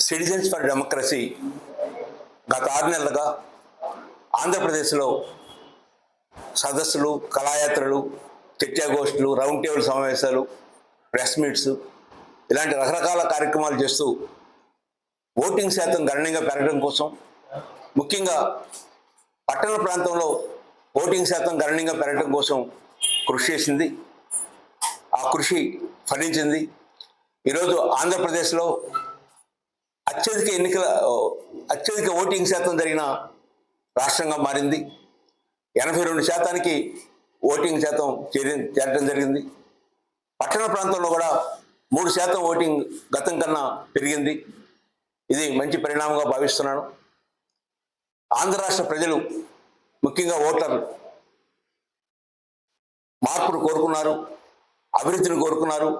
Citizens for democracy గత 6 నెలలుగా ఆంధ్రప్రదేశ్లో సదస్సులు, కళాయాత్రలు, చర్చాగోష్ఠులు, రౌండ్ టేబుల్ సమావేశాలు, ప్రెస్ మీట్స్ ఇలాంటి రకరకాల కార్యక్రమాలు చేస్తూ ఓటింగ్ శాతం గణనీయంగా పెరగడం కోసం, ముఖ్యంగా పట్టణ ప్రాంతంలో ఓటింగ్ శాతం గణనీయంగా పెరగడం కోసం కృషి చేసింది. ఆ కృషి ఫలించింది. ఈరోజు ఆంధ్రప్రదేశ్లో అత్యధిక ఓటింగ్ శాతం జరిగిన రాష్ట్రంగా మారింది. 82% ఓటింగ్ శాతం చేరడం జరిగింది. పట్టణ ప్రాంతంలో కూడా 3% ఓటింగ్ గతం కన్నా పెరిగింది. ఇది మంచి పరిణామంగా భావిస్తున్నాను. ఆంధ్ర రాష్ట్ర ప్రజలు, ముఖ్యంగా ఓటర్లు మార్పును కోరుకున్నారు, అభివృద్ధిని కోరుకున్నారు,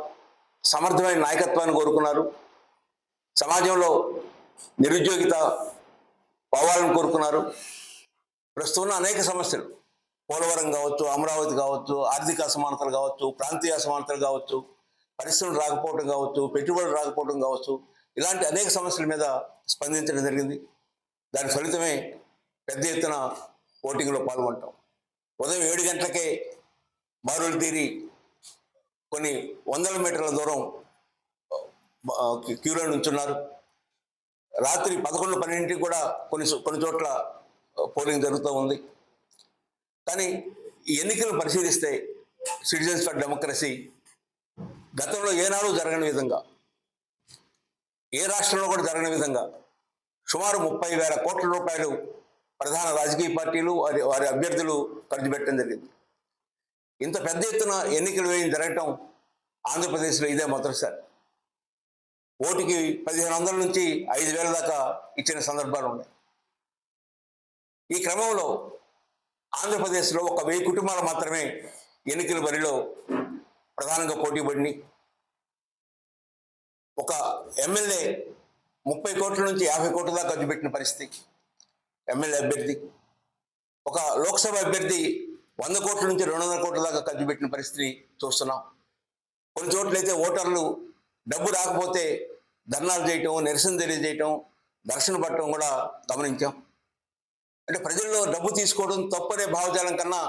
సమర్థమైన నాయకత్వాన్ని కోరుకున్నారు, సమాజంలో నిరుద్యోగిత పోవాలని కోరుకున్నారు. ప్రస్తుతం అనేక సమస్యలు, పోలవరం కావచ్చు, అమరావతి కావచ్చు, ఆర్థిక అసమానతలు కావచ్చు, ప్రాంతీయ అసమానతలు కావచ్చు, పరిశ్రమలు రాకపోవడం కావచ్చు, పెట్టుబడులు రాకపోవడం కావచ్చు, ఇలాంటి అనేక సమస్యల మీద స్పందించడం జరిగింది. దాని ఫలితమే పెద్ద ఎత్తున ఓటింగ్లో పాల్గొంటాం. ఉదయం 7 గంటలకే బారులు తీరి కొన్ని వందల మీటర్ల దూరం క్యూలో నుంచున్నారు. రాత్రి 11-12 కూడా కొన్ని చోట్ల పోలింగ్ జరుగుతూ ఉంది. కానీ ఈ ఎన్నికలను పరిశీలిస్తే సిటిజన్స్ ఫర్ డెమోక్రసీ గతంలో ఏనాడు జరగని విధంగా, ఏ రాష్ట్రంలో కూడా జరగని విధంగా సుమారు 30,000 కోట్ల రూపాయలు ప్రధాన రాజకీయ పార్టీలు వారి అభ్యర్థులు ఖర్చు పెట్టడం జరిగింది. ఇంత పెద్ద ఎత్తున ఎన్నికలు వేయం జరగటం ఆంధ్రప్రదేశ్లో ఇదే మొదటిసారి. ఓటుకి 1,500 నుంచి 5,000 దాకా ఇచ్చిన సందర్భాలు ఉన్నాయి. ఈ క్రమంలో ఆంధ్రప్రదేశ్లో 1,000 కుటుంబాలు మాత్రమే ఎన్నికల బరిలో ప్రధానంగా పోటీ పడినాయి. ఒక ఎమ్మెల్యే 30 కోట్ల నుంచి 50 కోట్ల దాకా ఖర్చు పెట్టిన పరిస్థితి ఎమ్మెల్యే అభ్యర్థి. ఒక లోక్సభ అభ్యర్థి 100 కోట్ల నుంచి 200 కోట్ల దాకా ఖర్చు పెట్టిన పరిస్థితిని చూస్తున్నాం. కొన్ని చోట్లయితే ఓటర్లు డబ్బు రాకపోతే ధర్నాలు చేయటం, నిరసన తెలియజేయటం, దర్శన పట్టడం కూడా గమనించాం. అంటే ప్రజల్లో డబ్బు తీసుకోవడం తప్పనే భావజాలం కన్నా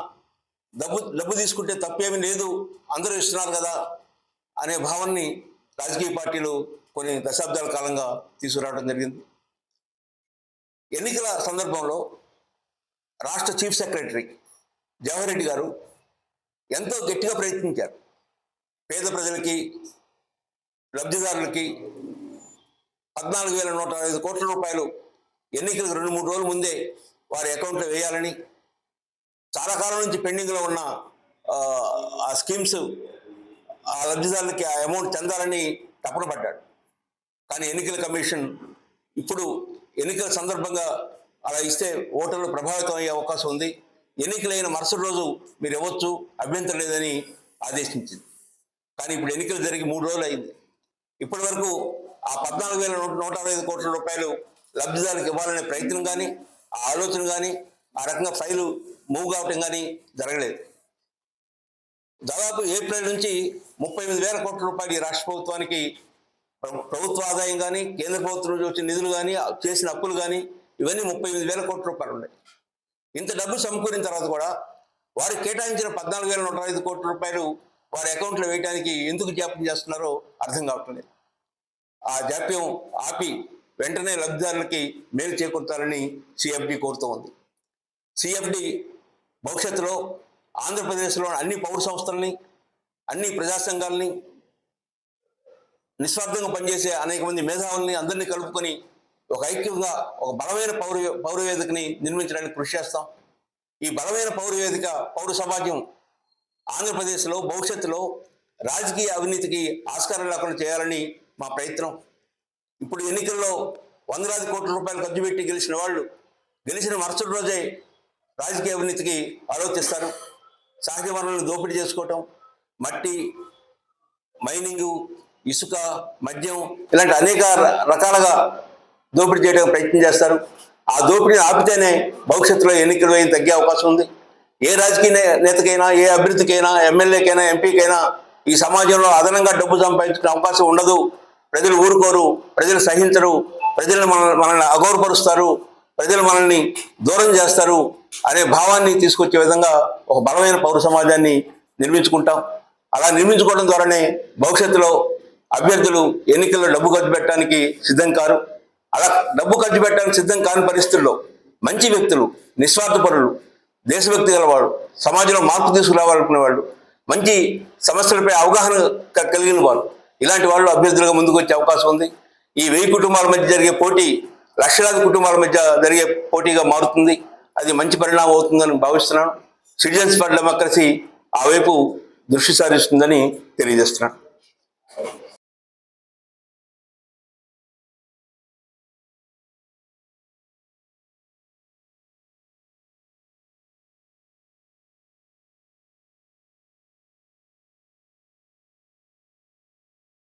డబ్బు తీసుకుంటే తప్పేమీ లేదు, అందరూ ఇస్తున్నారు కదా అనే భావనని రాజకీయ పార్టీలు కొన్ని దశాబ్దాల కాలంగా తీసుకురావడం జరిగింది. ఎన్నికల సందర్భంలో రాష్ట్ర చీఫ్ సెక్రటరీ జవహర్ రెడ్డి గారు ఎంతో గట్టిగా ప్రయత్నించారు. పేద ప్రజలకి, లబ్ధిదారులకి 14,105 కోట్ల రూపాయలు ఎన్నికలకు 2-3 రోజుల ముందే వారి అకౌంట్లో వేయాలని, చాలా కాలం నుంచి పెండింగ్లో ఉన్న ఆ స్కీమ్స్, ఆ లబ్ధిదారులకి ఆ అమౌంట్ చెందాలని తపన పడ్డాడు. కానీ ఎన్నికల కమిషన్ ఇప్పుడు ఎన్నికల సందర్భంగా అలా ఇస్తే ఓటర్లు ప్రభావితం అయ్యే అవకాశం ఉంది, ఎన్నికలైన మరుసటి రోజు మీరు ఇవ్వచ్చు, అభ్యంతరం లేదని ఆదేశించింది. కానీ ఇప్పుడు ఎన్నికలు జరిగి 3 రోజులు అయింది. ఇప్పటి వరకు ఆ 14,105 కోట్ల రూపాయలు లబ్ధిదారులకు ఇవ్వాలనే ప్రయత్నం కానీ, ఆ ఆలోచన కానీ, ఆ రకంగా ఫైలు మూవ్ కావటం కానీ జరగలేదు. దాదాపు ఏప్రిల్ నుంచి 38,000 కోట్ల రూపాయలు ఈ రాష్ట్ర ప్రభుత్వానికి ప్రభుత్వ ఆదాయం కానీ, కేంద్ర ప్రభుత్వం నుంచి వచ్చిన నిధులు కానీ, చేసిన అప్పులు కానీ, ఇవన్నీ 38,000 కోట్ల రూపాయలు ఉన్నాయి. ఇంత డబ్బు సమకూరిన తర్వాత కూడా వారికి కేటాయించిన 14,105 కోట్ల రూపాయలు వారి అకౌంట్లో వేయడానికి ఎందుకు జాప్యం చేస్తున్నారో అర్థం కావట్లేదు. ఆ జాప్యం ఆపి వెంటనే లబ్ధిదారులకి మేలు చేకూర్చాలని సిఎఫ్డి కోరుతూ ఉంది. సిఎఫ్డి భవిష్యత్తులో ఆంధ్రప్రదేశ్లో అన్ని పౌర సంస్థల్ని, అన్ని ప్రజా సంఘాలని, నిస్వార్థంగా పనిచేసే అనేక మంది మేధావుల్ని అందరినీ కలుపుకొని ఒక ఐక్యంగా ఒక బలమైన పౌర వేదికని నిర్మించడానికి కృషి చేస్తాం. ఈ బలమైన పౌర వేదిక, పౌర సమాజం ఆంధ్రప్రదేశ్లో భవిష్యత్తులో రాజకీయ అవినీతికి ఆస్కారం లేకుండా చేయాలని మా ప్రయత్నం. ఇప్పుడు ఎన్నికల్లో 100,000 కోట్ల రూపాయలు ఖర్చు పెట్టి గెలిచిన వాళ్ళు గెలిచిన మరుసటి రోజే రాజకీయ అవినీతికి ఆలోచిస్తారు. సహజ వనరులను దోపిడీ చేసుకోవటం, మట్టి, మైనింగు, ఇసుక, మద్యం ఇలాంటి అనేక రకాలుగా దోపిడీ చేయడానికి ప్రయత్నం చేస్తారు. ఆ దోపిడీని ఆపితేనే భవిష్యత్తులో ఎన్నికలు వేయం తగ్గే అవకాశం ఉంది. ఏ రాజకీయ నేతకైనా, ఏ అభ్యర్థికైనా, ఎమ్మెల్యేకైనా, ఎంపీకైనా ఈ సమాజంలో అదనంగా డబ్బు సంపాదించుకునే అవకాశం ఉండదు. ప్రజలు ఊరుకోరు, ప్రజలు సహించరు. ప్రజలు మనల్ని అగౌరవపరుస్తారు, ప్రజలు మనల్ని దూరం చేస్తారు అనే భావాన్ని తీసుకొచ్చే విధంగా ఒక బలమైన పౌర సమాజాన్ని నిర్మించుకుంటాం. అలా నిర్మించుకోవడం ద్వారానే భవిష్యత్తులో అభ్యర్థులు ఎన్నికల్లో డబ్బు ఖర్చు పెట్టడానికి సిద్ధం కారు. అలా డబ్బు ఖర్చు పెట్టడానికి సిద్ధం కాని పరిస్థితుల్లో మంచి వ్యక్తులు, నిస్వార్థపరులు, దేశభక్తి గలవాడు, సమాజంలో మార్పు తీసుకురావాలనుకునే వాళ్ళు, మంచి సమస్యలపై అవగాహన కలిగిన వాళ్ళు, ఇలాంటి వాళ్ళు అభ్యర్థులుగా ముందుకు వచ్చే అవకాశం ఉంది. ఈ 1000 కుటుంబాల మధ్య జరిగే పోటీ లక్షలాది కుటుంబాల మధ్య జరిగే పోటీగా మారుతుంది. అది మంచి పరిణామం అవుతుందని భావిస్తున్నాను. సిటిజన్స్ ఫర్ డెమోక్రసీ ఆ వైపు దృష్టి సారిస్తుందని తెలియజేస్తున్నాను.